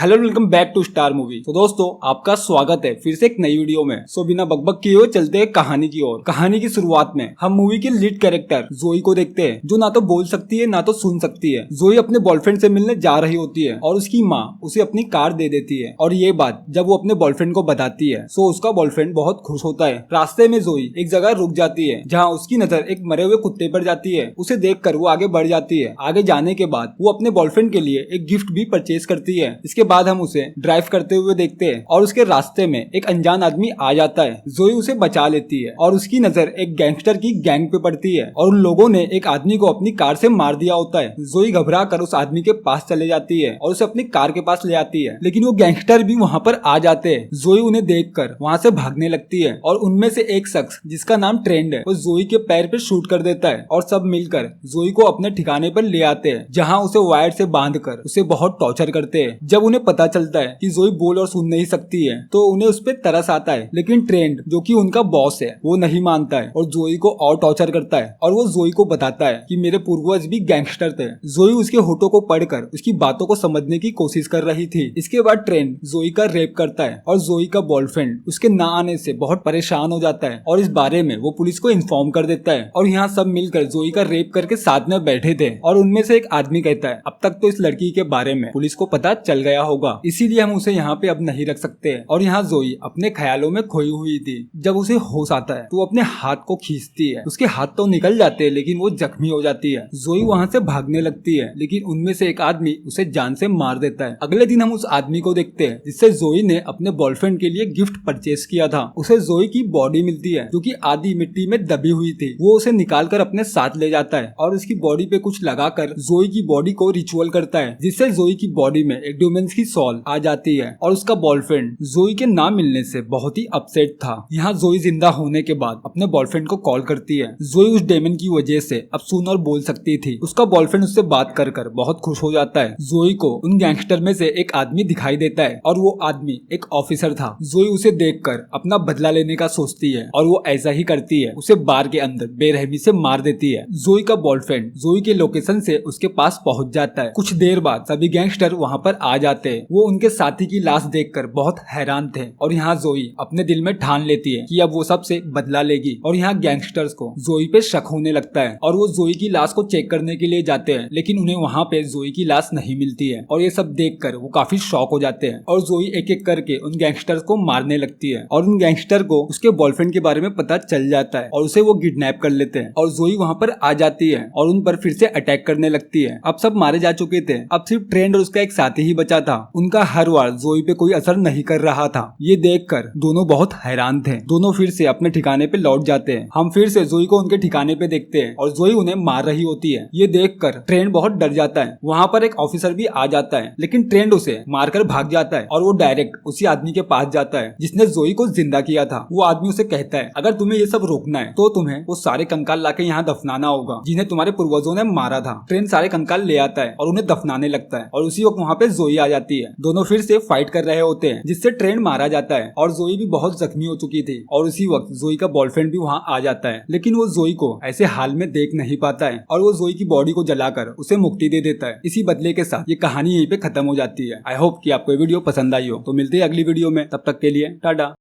Hello welcome back to Star Movie. तो दोस्तों आपका स्वागत है फिर से एक नई वीडियो में। सो बिना बकबक किए हुए चलते हैं कहानी की ओर। कहानी की शुरुआत में हम मूवी की लीड कैरेक्टर जोई को देखते हैं, जो ना तो बोल सकती है ना तो सुन सकती है। जोई अपने बॉयफ्रेंड से मिलने जा रही होती है और उसकी माँ उसे अपनी कार दे देती है। और ये बात जब वो अपने बॉयफ्रेंड को बताती है तो उसका बॉयफ्रेंड बहुत खुश होता है। रास्ते में जोई एक जगह रुक जाती है जहाँ उसकी नजर एक मरे हुए कुत्ते पर जाती है। उसे देखकर वो आगे बढ़ जाती है। आगे जाने के बाद वो अपने बॉयफ्रेंड के लिए एक गिफ्ट भी परचेज करती है। इसके बाद हम उसे ड्राइव करते हुए देखते हैं और उसके रास्ते में एक अनजान आदमी आ जाता है। जोई उसे बचा लेती है और उसकी नजर एक गैंगस्टर की गैंग पे पड़ती है और उन लोगों ने एक आदमी को अपनी कार से मार दिया होता है। जोई घबरा कर उस आदमी के पास चले जाती है और उसे अपनी कार के पास ले आती है, लेकिन वो गैंगस्टर भी वहाँ पर आ जाते हैं। जोई उन्हें देखकर वहाँ से भागने लगती है और उनमें से एक शख्स जिसका नाम ट्रेंड है वो जोई के पैर पे शूट कर देता है और सब मिलकर जोई को अपने ठिकाने पर ले आते हैं, जहाँ उसे वायर से बांधकर उसे बहुत टॉर्चर करते हैं। जब उन्हें पता चलता है कि जोई बोल और सुन नहीं सकती है तो उन्हें उस पर तरस आता है, लेकिन ट्रेंड जो कि उनका बॉस है वो नहीं मानता है और जोई को और टॉर्चर करता है और वो जोई को बताता है कि मेरे पूर्वज भी गैंगस्टर थे। जोई उसके होठों को पढ़कर उसकी बातों को समझने की कोशिश कर रही थी। इसके बाद ट्रेंड जोई का रेप करता है और जोई का बॉयफ्रेंड उसके ना आने से बहुत परेशान हो जाता है और इस बारे में वो पुलिस को इन्फॉर्म कर देता है। और यहाँ सब मिलकर जोई का रेप करके साथ में बैठे थे और उनमें से एक आदमी कहता है अब तक तो इस लड़की के बारे में पुलिस को पता चल गया होगा, इसीलिए हम उसे यहाँ पे अब नहीं रख सकते। और यहाँ जोई अपने ख्यालों में खोई हुई थी। जब उसे होश आता है तो वो अपने हाथ को खींचती है। उसके हाथ तो निकल जाते हैं लेकिन वो जख्मी हो जाती है। जोई वहाँ से भागने लगती है, लेकिन उनमें से एक आदमी उसे जान से मार देता है। अगले दिन हम उस आदमी को देखते हैं जिससे जोई ने अपने बॉयफ्रेंड के लिए गिफ्ट परचेज किया था। उसे जोई की बॉडी मिलती है जो कि आधी मिट्टी में दबी हुई थी। वो उसे निकाल कर अपने साथ ले जाता है और उसकी बॉडी पे कुछ लगाकर जोई की बॉडी को रिचुअल करता है, जिससे जोई की बॉडी में एक ड्यूमेंस की सॉल आ जाती है। और उसका बॉयफ्रेंड जोई के ना मिलने से बहुत ही अपसेट था। यहाँ जोई जिंदा होने के बाद अपने बॉयफ्रेंड को कॉल करती है। जोई उस डेमन की वजह से अब सुन और बोल सकती थी। उसका बॉयफ्रेंड उससे बात कर कर बहुत खुश हो जाता है। जोई को उन गैंगस्टर में से एक आदमी दिखाई देता है और वो आदमी एक ऑफिसर था। जोई उसे देखकर अपना बदला लेने का सोचती है और वो ऐसा ही करती है, उसे बार के अंदर बेरहमी से मार देती है। जोई का बॉयफ्रेंड जोई के लोकेशन से उसके पास पहुंच जाता है। कुछ देर बाद सभी गैंगस्टर वहाँ पर आ जाते हैं। वो उनके साथी की लाश देखकर बहुत हैरान थे और यहाँ जोई अपने दिल में ठान लेती है कि अब वो सबसे बदला लेगी। और यहाँ गैंगस्टर्स को जोई पे शक होने लगता है और वो जोई की लाश को चेक करने के लिए जाते हैं, लेकिन उन्हें वहाँ पे जोई की लाश नहीं मिलती है। और ये सब देखकर वो काफी शॉक हो जाते हैं और जोई एक एक करके उन गैंगस्टर्स को मारने लगती है। और उन गैंगस्टर को उसके बॉयफ्रेंड के बारे में पता चल जाता है और उसे वो किडनैप कर लेते हैं और जोई वहाँ पर आ जाती है और उन पर फिर से अटैक करने लगती है। अब सब मारे जा चुके थे, अब सिर्फ ट्रेंड और उसका एक साथी ही बचा था। उनका हर वार जोई पे कोई असर नहीं कर रहा था। ये देखकर दोनों बहुत हैरान थे। दोनों फिर से अपने ठिकाने पे लौट जाते हैं। हम फिर से जोई को उनके ठिकाने पे देखते हैं और जोई उन्हें मार रही होती है। ये देखकर ट्रेंड बहुत डर जाता है। वहाँ पर एक ऑफिसर भी आ जाता है, लेकिन ट्रेंड उसे मारकर भाग जाता है और वो डायरेक्ट उसी आदमी के पास जाता है जिसने जोई को जिंदा किया था। वो आदमी उसे कहता है अगर तुम्हें ये सब रोकना है तो तुम्हें वो सारे कंकाल लाके यहाँ दफनाना होगा जिन्हें तुम्हारे पूर्वजों ने मारा था। ट्रेंड सारे कंकाल ले आता है और उन्हें दफनाने लगता है और उसी वक्त वहाँ पे जोई आ जाती है। दोनों फिर से फाइट कर रहे होते हैं जिससे ट्रेंड मारा जाता है और जोई भी बहुत जख्मी हो चुकी थी। और उसी वक्त जोई का बॉयफ्रेंड भी वहाँ आ जाता है, लेकिन वो जोई को ऐसे हाल में देख नहीं पाता है और वो जोई की बॉडी को जलाकर उसे मुक्ति दे देता है। इसी बदले के साथ ये कहानी यहीं पे खत्म हो जाती है। आई होप कि आपको ये वीडियो पसंद आई हो। तो मिलते हैं अगली वीडियो में, तब तक के लिए टाटा।